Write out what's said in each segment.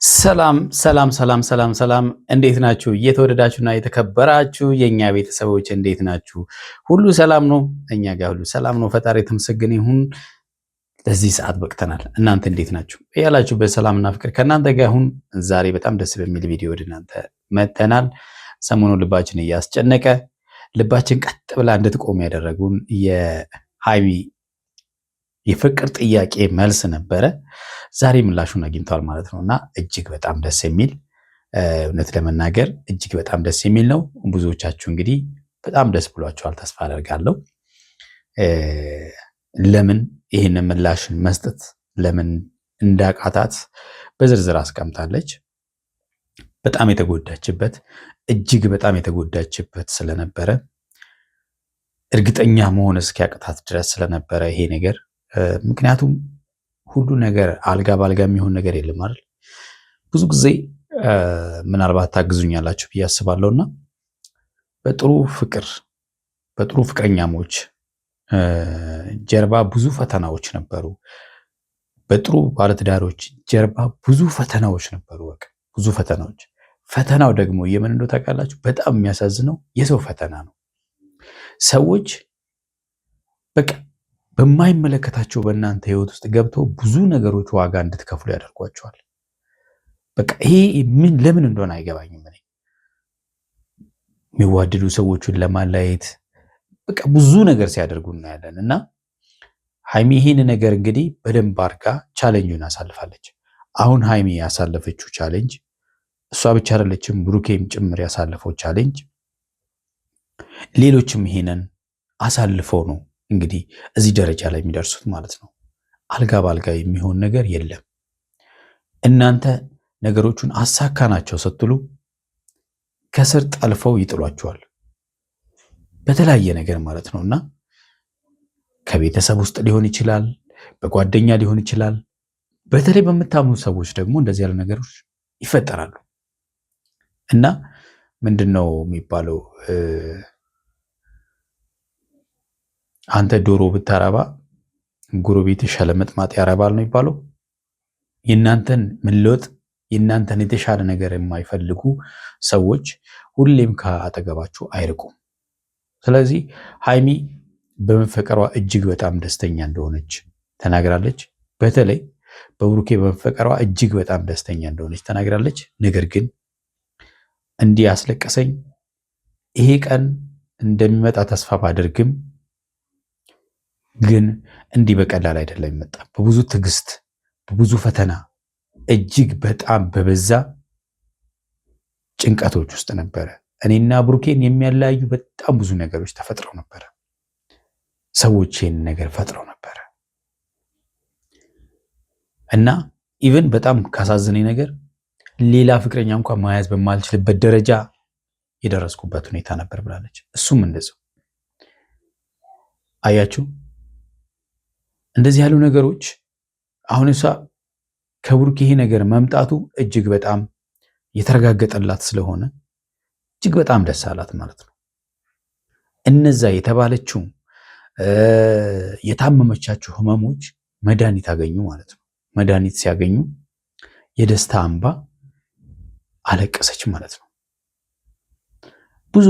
ሰላም ሰላም ሰላም ሰላም ሰላም፣ እንዴት ናችሁ? እየተወደዳችሁና የተከበራችሁ የኛ ቤተሰቦች እንዴት ናችሁ? ሁሉ ሰላም ነው? እኛ ጋር ሁሉ ሰላም ነው። ፈጣሪ የተመሰገነ ይሁን። ለዚህ ሰዓት በቅተናል። እናንተ እንዴት ናችሁ? ያላችሁበት ሰላምና ፍቅር ከእናንተ ጋር ይሁን። ዛሬ በጣም ደስ በሚል ቪዲዮ ወደ እናንተ መጥተናል። ሰሞኑን ልባችን እያስጨነቀ ልባችን ቀጥ ብላ እንድትቆም ያደረጉን የሃይሚ የፍቅር ጥያቄ መልስ ነበረ። ዛሬ ምላሹን አግኝቷል ማለት ነው እና እጅግ በጣም ደስ የሚል እውነት ለመናገር እጅግ በጣም ደስ የሚል ነው። ብዙዎቻችሁ እንግዲህ በጣም ደስ ብሏቸዋል ተስፋ አደርጋለሁ። ለምን ይህንን ምላሽን መስጠት ለምን እንዳቃታት በዝርዝር አስቀምጣለች። በጣም የተጎዳችበት እጅግ በጣም የተጎዳችበት ስለነበረ እርግጠኛ መሆን እስኪያቅታት ድረስ ስለነበረ ይሄ ነገር ምክንያቱም ሁሉ ነገር አልጋ ባልጋ የሚሆን ነገር የለም አይደል? ብዙ ጊዜ ምናልባት ታግዙኛላችሁ ብዬ አስባለሁና በጥሩ ፍቅረኛሞች ጀርባ ብዙ ፈተናዎች ነበሩ። በጥሩ ባለትዳሮች ጀርባ ብዙ ፈተናዎች ነበሩ። በቃ ብዙ ፈተናዎች። ፈተናው ደግሞ የምን እንደው ታውቃላችሁ? በጣም የሚያሳዝነው የሰው ፈተና ነው። ሰዎች በቃ በማይመለከታቸው በእናንተ ህይወት ውስጥ ገብተው ብዙ ነገሮች ዋጋ እንድትከፍሉ ያደርጓቸዋል። በቃ ይሄ ለምን እንደሆነ አይገባኝም። እኔ የሚዋደዱ ሰዎችን ለማለያየት በቃ ብዙ ነገር ሲያደርጉ እናያለን። እና ሃይሚ ይሄን ነገር እንግዲህ በደንብ አድርጋ ቻሌንጁን አሳልፋለች። አሁን ሃይሚ ያሳለፈችው ቻሌንጅ እሷ ብቻ አይደለችም፣ ብሩኬም ጭምር ያሳለፈው ቻሌንጅ፣ ሌሎችም ይሄንን አሳልፈው ነው እንግዲህ እዚህ ደረጃ ላይ የሚደርሱት ማለት ነው። አልጋ ባልጋ የሚሆን ነገር የለም። እናንተ ነገሮቹን አሳካናቸው ስትሉ ከስር ጠልፈው ይጥሏቸዋል በተለያየ ነገር ማለት ነውና ከቤተሰብ ውስጥ ሊሆን ይችላል፣ በጓደኛ ሊሆን ይችላል። በተለይ በምታምኑ ሰዎች ደግሞ እንደዚህ ያሉ ነገሮች ይፈጠራሉ። እና ምንድነው የሚባለው አንተ ዶሮ ብታረባ ጎረቤት ሸለመጥማጥ ያረባል ነው የሚባለው። የእናንተን መለወጥ የእናንተን የተሻለ ነገር የማይፈልጉ ሰዎች ሁሌም ከአጠገባችሁ አይርቁም። ስለዚህ ሃይሚ በመፈቀሯ እጅግ በጣም ደስተኛ እንደሆነች ተናግራለች። በተለይ በብሩኬ በመፈቀሯ እጅግ በጣም ደስተኛ እንደሆነች ተናግራለች። ነገር ግን እንዲህ ያስለቀሰኝ ይሄ ቀን እንደሚመጣ ተስፋ ባደርግም ግን እንዲህ በቀላል አይደለም የመጣ በብዙ ትዕግስት በብዙ ፈተና እጅግ በጣም በበዛ ጭንቀቶች ውስጥ ነበረ። እኔና ብሩኬን የሚያለያዩ በጣም ብዙ ነገሮች ተፈጥረው ነበረ። ሰዎች ይህን ነገር ፈጥረው ነበረ እና ኢቨን በጣም ካሳዘነኝ ነገር ሌላ ፍቅረኛ እንኳን መያዝ በማልችልበት ደረጃ የደረስኩበት ሁኔታ ነበር ብላለች። እሱም እንደዚያው አያችሁ። እንደዚህ ያሉ ነገሮች አሁን እሷ ከብሩክ ይሄ ነገር መምጣቱ እጅግ በጣም የተረጋገጠላት ስለሆነ እጅግ በጣም ደስ አላት ማለት ነው። እነዛ የተባለችው የታመመቻቸው ህመሞች መድኃኒት አገኙ ማለት ነው። መድኃኒት ሲያገኙ የደስታ እንባ አለቀሰች ማለት ነው። ብዙ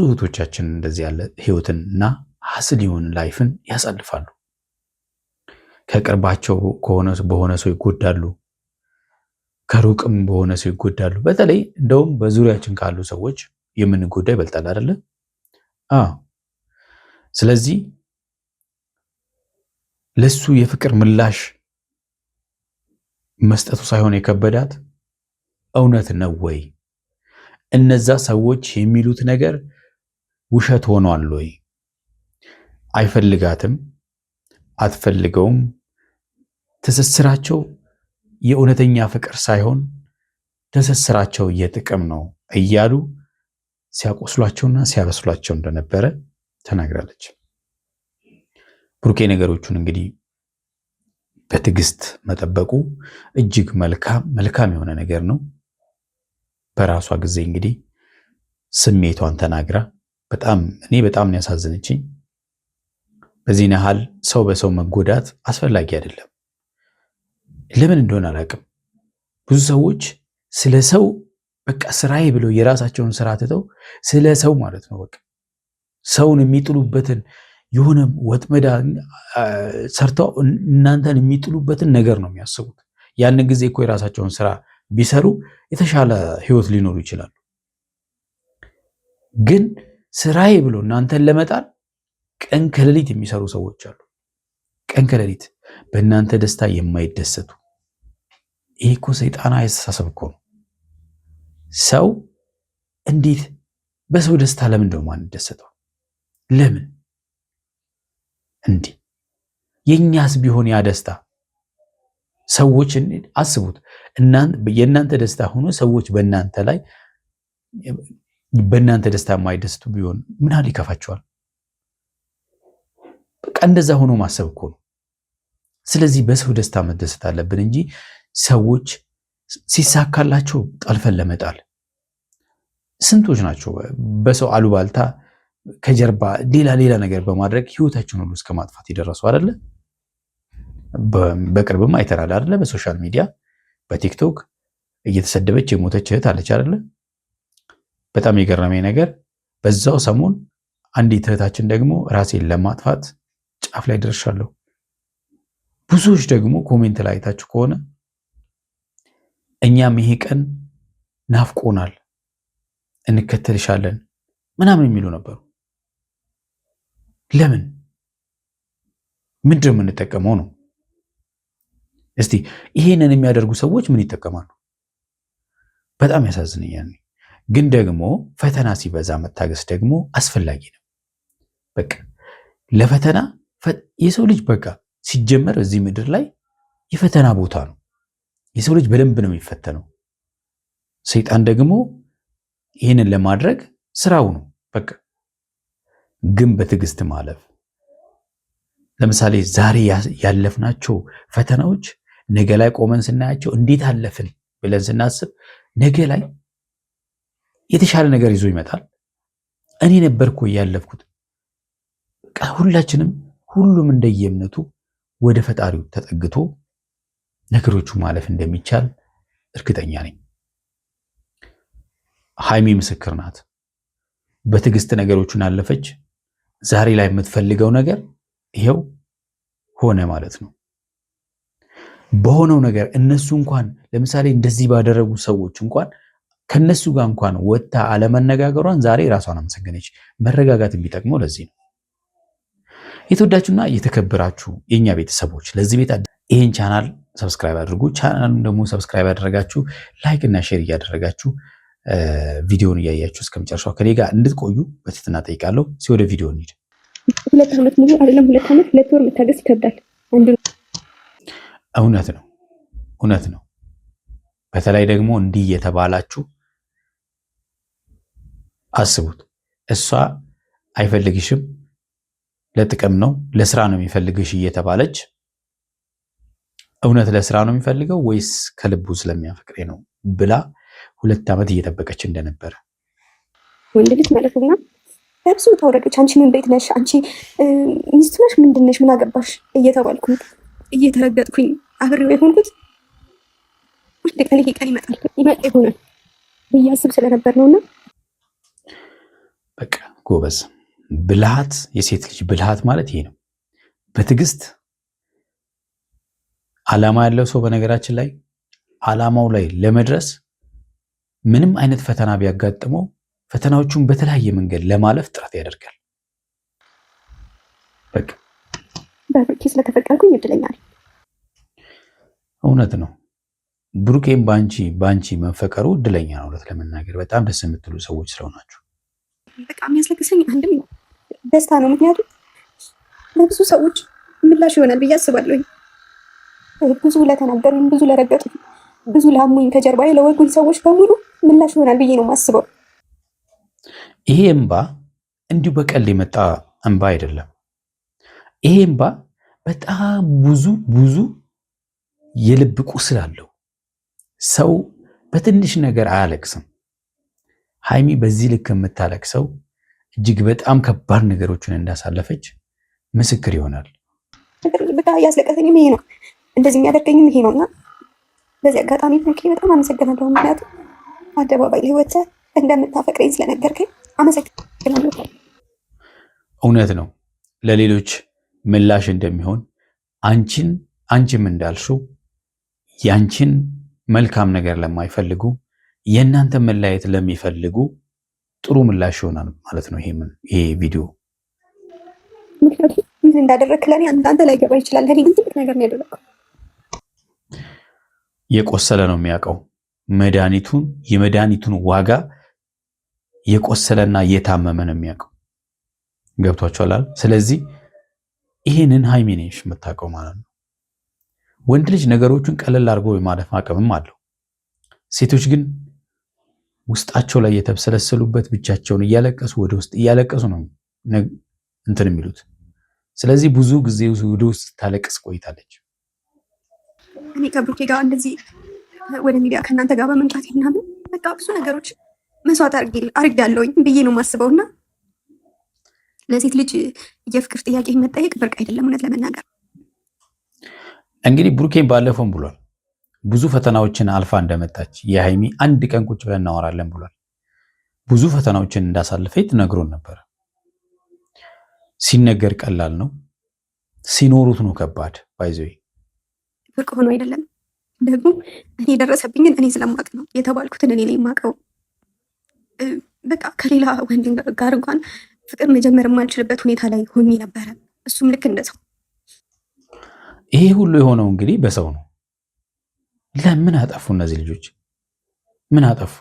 እህቶቻችን እንደዚህ ያለ ህይወትንና ሀስል የሆነ ላይፍን ያሳልፋሉ። ከቅርባቸው በሆነ ሰው ይጎዳሉ፣ ከሩቅም በሆነ ሰው ይጎዳሉ። በተለይ እንደውም በዙሪያችን ካሉ ሰዎች የምንጎዳ ይበልጣል አይደለ? ስለዚህ ለሱ የፍቅር ምላሽ መስጠቱ ሳይሆን የከበዳት እውነት ነው ወይ እነዛ ሰዎች የሚሉት ነገር ውሸት ሆኗል ወይ? አይፈልጋትም፣ አትፈልገውም፣ ትስስራቸው የእውነተኛ ፍቅር ሳይሆን ትስስራቸው የጥቅም ነው እያሉ ሲያቆስሏቸውና ሲያበስሏቸው እንደነበረ ተናግራለች። ብሩኬ ነገሮቹን እንግዲህ በትዕግስት መጠበቁ እጅግ መልካም የሆነ ነገር ነው። በራሷ ጊዜ እንግዲህ ስሜቷን ተናግራ እኔ በጣም ያሳዝነችኝ። በዚህ ያህል ሰው በሰው መጎዳት አስፈላጊ አይደለም። ለምን እንደሆነ አላውቅም። ብዙ ሰዎች ስለ ሰው በቃ ስራዬ ብለው የራሳቸውን ስራ ትተው ስለ ሰው ማለት ነው በቃ ሰውን የሚጥሉበትን የሆነ ወጥመዳ ሰርተው እናንተን የሚጥሉበትን ነገር ነው የሚያስቡት። ያንን ጊዜ እኮ የራሳቸውን ስራ ቢሰሩ የተሻለ ህይወት ሊኖሩ ይችላሉ። ግን ስራዬ ብሎ እናንተን ለመጣል ቀን ከሌሊት የሚሰሩ ሰዎች አሉ። ቀን ከሌሊት በእናንተ ደስታ የማይደሰቱ። ይሄ እኮ ሰይጣናዊ አስተሳሰብ እኮ ነው። ሰው እንዴት በሰው ደስታ ለምን ነው የማንደሰተው? ለምን እንዲህ? የኛስ ቢሆን ያ ደስታ ሰዎች አስቡት፣ የእናንተ ደስታ ሆኖ ሰዎች በእናንተ ደስታ የማይደሰቱ ቢሆን ምን ያህል ይከፋቸዋል? በቃ እንደዛ ሆኖ ማሰብ እኮ ነው። ስለዚህ በሰው ደስታ መደሰት አለብን እንጂ ሰዎች ሲሳካላቸው ጠልፈን ለመጣል። ስንቶች ናቸው በሰው አሉባልታ ከጀርባ ሌላ ነገር በማድረግ ህይወታቸውን ሁሉ እስከ ማጥፋት የደረሱ አይደለ? በቅርብም አይተናል አይደለ? በሶሻል ሚዲያ በቲክቶክ እየተሰደበች የሞተች እህት አለች አይደለ? በጣም የገረመኝ ነገር በዛው ሰሞን አንዲት እህታችን ደግሞ ራሴን ለማጥፋት ጫፍ ላይ ደርሻለሁ። ብዙዎች ደግሞ ኮሜንት ላይ አይታችሁ ከሆነ እኛም ይሄ ቀን ናፍቆናል፣ እንከተልሻለን ምናምን የሚሉ ነበሩ። ለምን? ምንድነው የምንጠቀመው ነው? እስቲ ይሄንን የሚያደርጉ ሰዎች ምን ይጠቀማሉ? በጣም ያሳዝነኛል። ግን ደግሞ ፈተና ሲበዛ መታገስ ደግሞ አስፈላጊ ነው። በቃ ለፈተና የሰው ልጅ በቃ ሲጀመር እዚህ ምድር ላይ የፈተና ቦታ ነው። የሰው ልጅ በደንብ ነው የሚፈተነው። ሰይጣን ደግሞ ይህንን ለማድረግ ስራው ነው። በቃ ግን በትዕግስት ማለፍ። ለምሳሌ ዛሬ ያለፍናቸው ፈተናዎች ነገ ላይ ቆመን ስናያቸው እንዴት አለፍን ብለን ስናስብ ነገ ላይ የተሻለ ነገር ይዞ ይመጣል። እኔ ነበርኩ ያለፍኩት። በቃ ሁሉም እንደየእምነቱ ወደ ፈጣሪው ተጠግቶ ነገሮቹ ማለፍ እንደሚቻል እርግጠኛ ነኝ። ሃይሚ ምስክር ናት። በትዕግስት ነገሮቹን አለፈች። ዛሬ ላይ የምትፈልገው ነገር ይሄው ሆነ ማለት ነው። በሆነው ነገር እነሱ እንኳን ለምሳሌ እንደዚህ ባደረጉ ሰዎች እንኳን ከነሱ ጋር እንኳን ወጥታ አለመነጋገሯን ዛሬ ራሷን አመሰገነች። መረጋጋት የሚጠቅመው ለዚህ ነው። የተወዳችሁና የተከበራችሁ የኛ ቤተሰቦች ለዚህ ቤት ይሄን ቻናል ሰብስክራይብ አድርጉ። ቻናሉን ደግሞ ሰብስክራይብ ያደረጋችሁ ላይክ እና ሼር እያደረጋችሁ ቪዲዮውን እያያችሁ እስከመጨረሻው ከኔ ጋር እንድትቆዩ በትህትና ጠይቃለሁ። ወደ ቪዲዮ እንሂድ። 2 ዓመት ሙሉ አይደለም 2 ዓመት 2 ወር መታገስ ይከብዳል። እውነት ነው። በተለይ ደግሞ እንዲህ የተባላችሁ አስቡት። እሷ አይፈልግሽም፣ ለጥቅም ነው ለስራ ነው የሚፈልግሽ እየተባለች እውነት ለስራ ነው የሚፈልገው ወይስ ከልቡ ስለሚያፈቅሬ ነው ብላ 2 ዓመት እየጠበቀች እንደነበረ ወንድ ልጅ ማለት ነውና ለብዙ ተወረዶች አንቺ ምን ቤት ነሽ? አንቺ ሚስት ነሽ? ምንድን ነሽ? ምን አገባሽ እየተባልኩኝ እየተረገጥኩኝ አብሬው የሆንኩት ውድ ቀን ይሄ ቀን ይመጣ ይሆናል ብዬ አስብ ስለነበር ነውና በቃ ጎበዝ ብልሃት፣ የሴት ልጅ ብልሃት ማለት ይሄ ነው። በትዕግስት ዓላማ ያለው ሰው በነገራችን ላይ ዓላማው ላይ ለመድረስ ምንም አይነት ፈተና ቢያጋጥመው ፈተናዎቹን በተለያየ መንገድ ለማለፍ ጥረት ያደርጋል። በቃ በብሩኬ ስለተፈቀርኩኝ እድለኛ ነኝ። እውነት ነው። ብሩኬም ባንቺ መፈቀሩ እድለኛ ነው። እውነት ለመናገር በጣም ደስ የምትሉ ሰዎች ስለሆናችሁ በቃ የሚያስለቅሰኝ አንድም ደስታ ነው። ምክንያቱም ለብዙ ሰዎች ምላሽ ይሆናል ብዬ አስባለሁ። ብዙ ለተናገሩኝ፣ ብዙ ለረገጡኝ፣ ብዙ ላሙኝ፣ ከጀርባዬ ለወጉኝ ሰዎች በሙሉ ምላሽ ይሆናል ብዬ ነው የማስበው። ይሄ እንባ እንዲሁ በቀል የመጣ እንባ አይደለም። ይሄ እንባ በጣም ብዙ የልብ ቁስል አለው። ሰው በትንሽ ነገር አያለቅስም። ሃይሚ በዚህ ልክ የምታለቅሰው እጅግ በጣም ከባድ ነገሮችን እንዳሳለፈች ምስክር ይሆናል። በቃ ያስለቀሰኝም ይሄ ነው፣ እንደዚህ የሚያደርገኝም ይሄ ነውና በዚህ አጋጣሚ ብሩኬ በጣም አመሰግናለሁ። ምክንያቱም አደባባይ ላይ ወጥተህ እንደምታፈቅረኝ ስለነገርከኝ አመሰግናለሁ። እውነት ነው። ለሌሎች ምላሽ እንደሚሆን አንቺም እንዳልሽው ያንቺን መልካም ነገር ለማይፈልጉ የእናንተ መለያየት ለሚፈልጉ ጥሩ ምላሽ ይሆናል ማለት ነው ይሄ ቪዲዮ። ምክንያቱም ምን እንዳደረግክ ለእኔ አንተ ላይ ገባ ይችላል። ለእኔ ግን ትልቅ ነገር ነው ያደረግከው። የቆሰለ ነው የሚያውቀው የመድኃኒቱን ዋጋ የቆሰለና የታመመ ነው የሚያውቀው። ገብቷችኋል? ስለዚህ ይህንን ሀይሚ ነሽ የምታውቀው ማለት ነው። ወንድ ልጅ ነገሮቹን ቀለል አድርጎ የማለፍ አቅምም አለው። ሴቶች ግን ውስጣቸው ላይ የተብሰለሰሉበት ብቻቸውን እያለቀሱ ወደ ውስጥ እያለቀሱ ነው እንትን የሚሉት። ስለዚህ ብዙ ጊዜ ወደ ውስጥ ታለቅስ ቆይታለች። እኔ ከብሩኬ ጋር እንደዚህ ወደ ሚዲያ ከእናንተ ጋር በመምጣት ምናምን በቃ ብዙ ነገሮች መስዋዕት አድርጌያለሁኝ ብዬ ነው የማስበውና ለሴት ልጅ የፍቅር ጥያቄ መጠየቅ ብርቅ አይደለም። እውነት ለመናገር እንግዲህ ብሩኬን ባለፈውም ብሏል ብዙ ፈተናዎችን አልፋ እንደመጣች የሃይሚ አንድ ቀን ቁጭ ብለን እናወራለን ብሏል። ብዙ ፈተናዎችን እንዳሳለፈች ነግሮን ነበር። ሲነገር ቀላል ነው፣ ሲኖሩት ነው ከባድ። ባይዘይ ብርቅ ሆኖ አይደለም ደግሞ እኔ የደረሰብኝን እኔ ስለማቅ ነው የተባልኩትን እኔ የማውቀው። በቃ ከሌላ ወንድ ጋር እንኳን ፍቅር መጀመር የማልችልበት ሁኔታ ላይ ሆኜ ነበረ። እሱም ልክ እንደሰው። ይሄ ሁሉ የሆነው እንግዲህ በሰው ነው። ለምን አጠፉ እነዚህ ልጆች? ምን አጠፉ?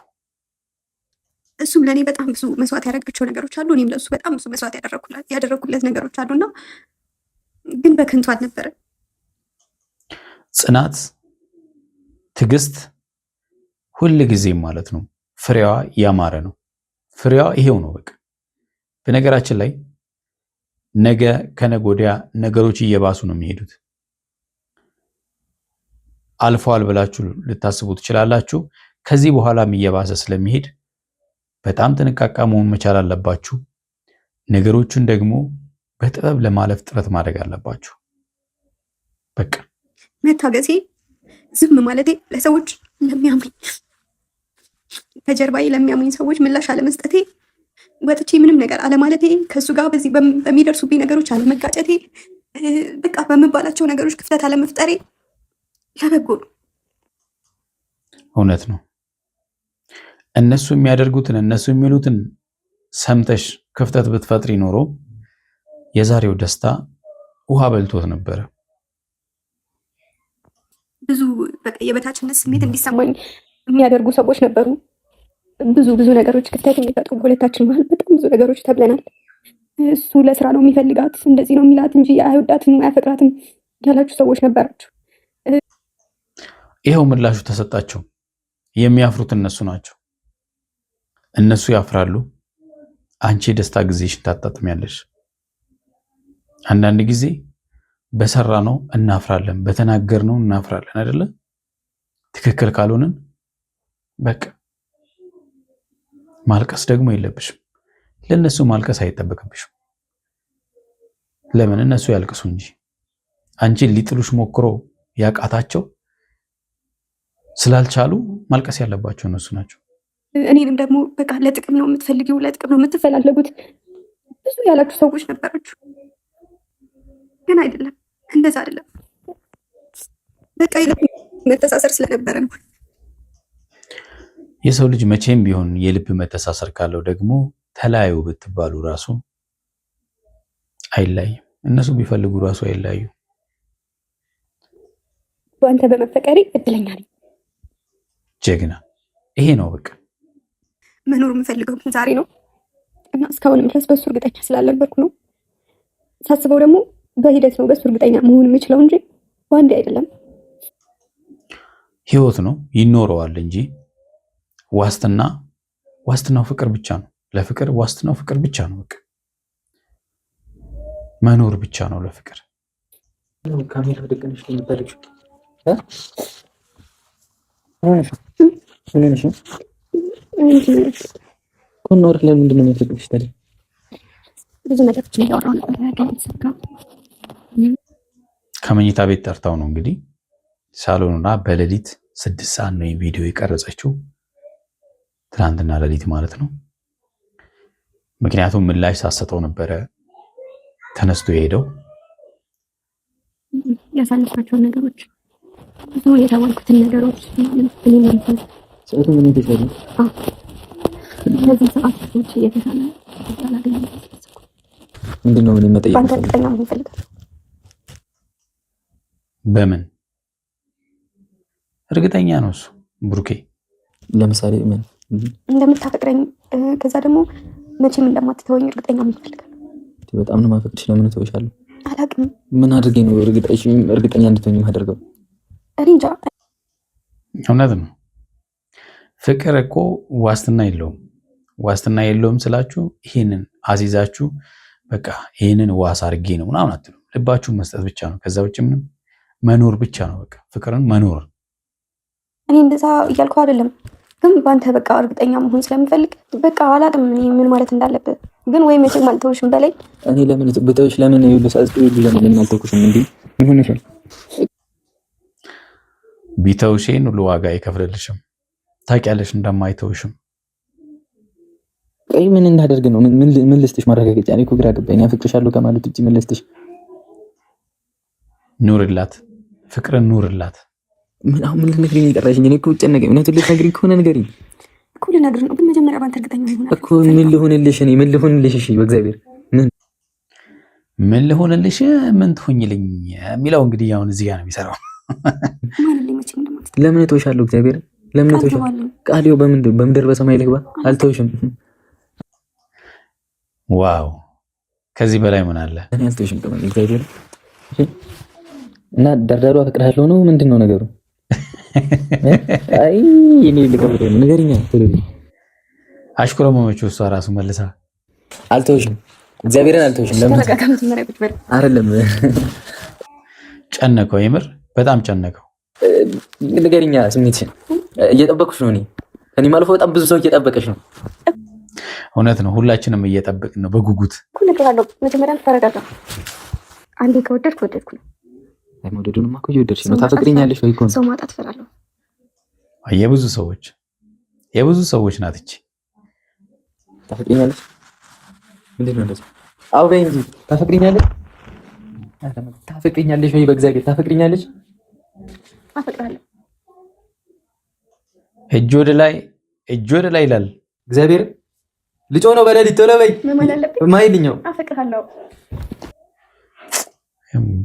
እሱም ለእኔ በጣም ብዙ መስዋዕት ያደረጋቸው ነገሮች አሉ። እኔም ለእሱ በጣም ብዙ መስዋዕት ያደረኩለት ነገሮች አሉና ግን በከንቱ አልነበረ። ጽናት፣ ትዕግስት ሁል ጊዜም ማለት ነው ፍሬዋ ያማረ ነው። ፍሬዋ ይሄው ነው በቃ። በነገራችን ላይ ነገ ከነገ ወዲያ ነገሮች እየባሱ ነው የሚሄዱት። አልፈዋል ብላችሁ ልታስቡ ትችላላችሁ። ከዚህ በኋላም እየባሰ ስለሚሄድ በጣም ጥንቃቄ መሆን መቻል አለባችሁ። ነገሮችን ደግሞ በጥበብ ለማለፍ ጥረት ማድረግ አለባችሁ። በቃ መታገሴ፣ ዝም ማለቴ፣ ለሰዎች ለሚያሙኝ ከጀርባዬ ለሚያሙኝ ሰዎች ምላሽ አለመስጠቴ፣ ወጥቼ ምንም ነገር አለማለቴ፣ ከእሱ ጋር በዚህ በሚደርሱብኝ ነገሮች አለመጋጨቴ፣ በቃ በምባላቸው ነገሮች ክፍተት አለመፍጠሬ ለበጎ ነው። እውነት ነው። እነሱ የሚያደርጉትን እነሱ የሚሉትን ሰምተሽ ክፍተት ብትፈጥሪ ኖሮ የዛሬው ደስታ ውሃ በልቶት ነበረ። ብዙ በቃ የበታችነት ስሜት እንዲሰማኝ የሚያደርጉ ሰዎች ነበሩ። ብዙ ነገሮች ክፍተት የሚፈጥሩ በሁለታችን መሀል በጣም ብዙ ነገሮች ተብለናል። እሱ ለስራ ነው የሚፈልጋት እንደዚህ ነው የሚላት እንጂ አይወዳትም አያፈቅራትም ያላችሁ ሰዎች ነበራችሁ። ይኸው ምላሹ ተሰጣቸው። የሚያፍሩት እነሱ ናቸው። እነሱ ያፍራሉ። አንቺ የደስታ ጊዜሽን ታጣጥሚያለሽ። አንዳንድ ጊዜ በሰራ ነው እናፍራለን፣ በተናገር ነው እናፍራለን አይደለ? ትክክል ካልሆንን በቃ ማልቀስ ደግሞ የለብሽም። ለነሱ ማልቀስ አይጠበቅብሽም። ለምን እነሱ ያልቅሱ እንጂ አንቺን ሊጥሉሽ ሞክሮ ያቃታቸው ስላልቻሉ ማልቀስ ያለባቸው እነሱ ናቸው። እኔንም ደግሞ በቃ ለጥቅም ነው የምትፈልጊው፣ ለጥቅም ነው የምትፈላለጉት ብዙ ያላችሁ ሰዎች ነበራችሁ። ግን አይደለም፣ እንደዛ አይደለም። በቃ መተሳሰር ስለነበረ ነው። የሰው ልጅ መቼም ቢሆን የልብ መተሳሰር ካለው ደግሞ ተለያዩ ብትባሉ ራሱ አይለያይም። እነሱ ቢፈልጉ ራሱ አይለያዩ። በአንተ በመፈቀሬ እድለኛ ነኝ። ጀግና። ይሄ ነው በቃ መኖር የምፈልገው ዛሬ ነው እና እስካሁንም ድረስ በሱ እርግጠኛ ስላልነበርኩ ነው። ሳስበው ደግሞ በሂደት ነው በሱ እርግጠኛ መሆን የምችለው እንጂ በአንዴ አይደለም። ህይወት ነው ይኖረዋል እንጂ ዋስትናው ፍቅር ብቻ ነው። ለፍቅር ዋስትናው ፍቅር ብቻ ነው። በቃ መኖር ብቻ ነው ለፍቅር። ካሜራ ደቀነሽ ልትፈልግ ኮኖር ለምንድን ነው የሚያደርግሽ ታዲያ? ብዙ ነገሮችን እያወራሁ ነበር። ከመኝታ ቤት ጠርታው ነው እንግዲህ ሳሎኑና በሌሊት 6 ሰዓት ነው ቪዲዮ የቀረጸችው፣ ትናንትና ሌሊት ማለት ነው። ምክንያቱም ምላሽ ሳሰጠው ነበረ ተነስቶ የሄደው። ያሳለፍኳቸውን ነገሮች ብዙ የተባልኩትን ነገሮች እነዚህ ሰዓቶች እየተሳለ ምንድን ነው ምን መጠየቅ በአንተ እርግጠኛ መሆን እፈልጋለሁ። በምን እርግጠኛ ነው እሱ ብሩኬ? ለምሳሌ ምን እንደምታፈቅረኝ ከዛ ደግሞ መቼም እንደማትተወኝ እርግጠኛ መሆን እፈልጋለሁ። በጣም ነው ማፈቅርሽ። ለምን ተወሻለሁ? አላውቅም። ምን አድርጌ ነው እርግጠኛ እንድትሆኝ ማደርገው? እኔ እንጃ። እውነት ነው። ፍቅር እኮ ዋስትና የለውም። ዋስትና የለውም ስላችሁ ይሄንን አዚዛችሁ በቃ ይሄንን ዋስ አድርጌ ነው ምናምን አትሉም። ልባችሁን መስጠት ብቻ ነው። ከዛ ውጭ ምንም መኖር ብቻ ነው። በቃ ፍቅርን መኖር። እኔ እንደዛ እያልኩ አይደለም፣ ግን በአንተ በቃ እርግጠኛ መሆን ስለምፈልግ በቃ አላውቅም እኔ ምን ማለት እንዳለብህ ግን ወይ መቼም አልተውሽም በላይ እኔ ለምን ብተውሽ ለምን ለምን አልተውኩሽም? እንዴ ምን ሆነሻል? ቢተውሽን ሁሉ ዋጋ አይከፍልልሽም። ታውቂያለሽ እንደማይተውሽም። ቆይ ምን እንዳደርግ ነው? ምን ልስጥሽ ማረጋገጫ? እኔ እኮ ግራ ገባኝ። አፍቅርሻለሁ ከማለት ውጪ ምን ልስጥሽ? ኑርላት፣ ፍቅርን ኑርላት። ምን አሁን ምን ልነግሪኝ የቀረሽኝ? እኔ እኮ ጨነቀኝ። እውነቱን ልትነግሪኝ ከሆነ ንገሪኝ እኮ ልነግርህ ነው፣ ግን መጀመሪያ ባንተ እርግጠኛ ይሆናል እኮ። ምን ልሆንልሽ? እኔ ምን ልሆንልሽ? እሺ በእግዚአብሔር ምን ልሆንልሽ? ምን ትሆኝልኝ የሚለው እንግዲህ አሁን እዚህ ጋር ነው የሚሰራው። ለምን እተውሻለሁ? እግዚአብሔር ለምን እተውሻለሁ? ቃሌው በምድር በሰማይ ልግባ? አልተውሽም። ዋው ከዚህ በላይ ምን አለ? እኔ አልተውሽም ከማለት እግዚአብሔር እና ደርዳሩ አፈቅርሃለሁ ነው ምንድን ነው ነገሩ? አይ እኔ ልቀበል ንገሪኛ። አሽኮረመመችው እሷ ራሱ መልሳ አልተውሽም፣ እግዚአብሔርን አልተውሽም። ለምን አይደለም ጨነቀው፣ የምር በጣም ጨነቀው። ንገሪኛ ስሜትሽን። እየጠበቅሽ ነው። እኔ ማለፈው በጣም ብዙ ሰው እየጠበቀሽ ነው። እውነት ነው፣ ሁላችንም እየጠበቅን ነው በጉጉት። እነግርሃለሁ፣ መጀመሪያ ተረጋጋ። አንዴ ከወደድኩ ወደድኩ ነው። አይ መውደዱንማ እኮ እየወደድሽ ነው። ታፈቅሪኛለሽ ወይ? ሰው ማጣት እፈራለሁ። የብዙ ሰዎች ናት እቺ። ታፈቅሪኛለሽ? ምንድን ነው እንደዚህ? አዎ በይ እንጂ ታፈቅሪኛለሽ? ታፈቅሪኛለሽ ወይ? በእግዚአብሔር ታፈቅሪኛለሽ? አፈቅራለሁ። እጅ ወደ ላይ ይላል እግዚአብሔር። ልጮ ነው በሌሊት ቶሎ በይ። ማይልኛው አፈቅራለሁ።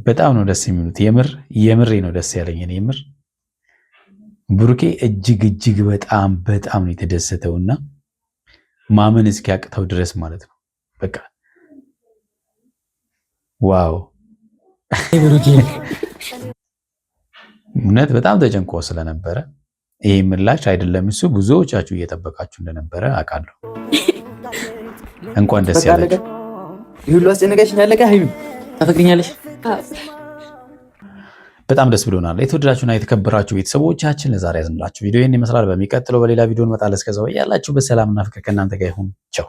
በጣም ነው ደስ የሚሉት። የምሬ ነው ደስ ያለኝ። የምር ብሩኬ እጅግ በጣም ነው የተደሰተውና ማመን እስኪያቅተው ድረስ ማለት ነው። በቃ ዋው ብሩኬ እውነት በጣም ተጨንቆ ስለነበረ ይሄ ምላሽ አይደለም እሱ ብዙዎቻችሁ እየጠበቃችሁ እንደነበረ አውቃለሁ። እንኳን ደስ ያለህ። ይሁሉ አስጨነቀሽኝ። ያለቀ ሀይሚ ታፈቅሪኛለሽ? በጣም ደስ ብሎናል። የተወደዳችሁና የተከበራችሁ ቤተሰቦቻችን ለዛሬ ያዝንላችሁ ቪዲዮ ይህን ይመስላል። በሚቀጥለው በሌላ ቪዲዮ እንመጣለን። እስከዛው ያላችሁበት ሰላምና ፍቅር ከእናንተ ጋር ይሁን። ቻው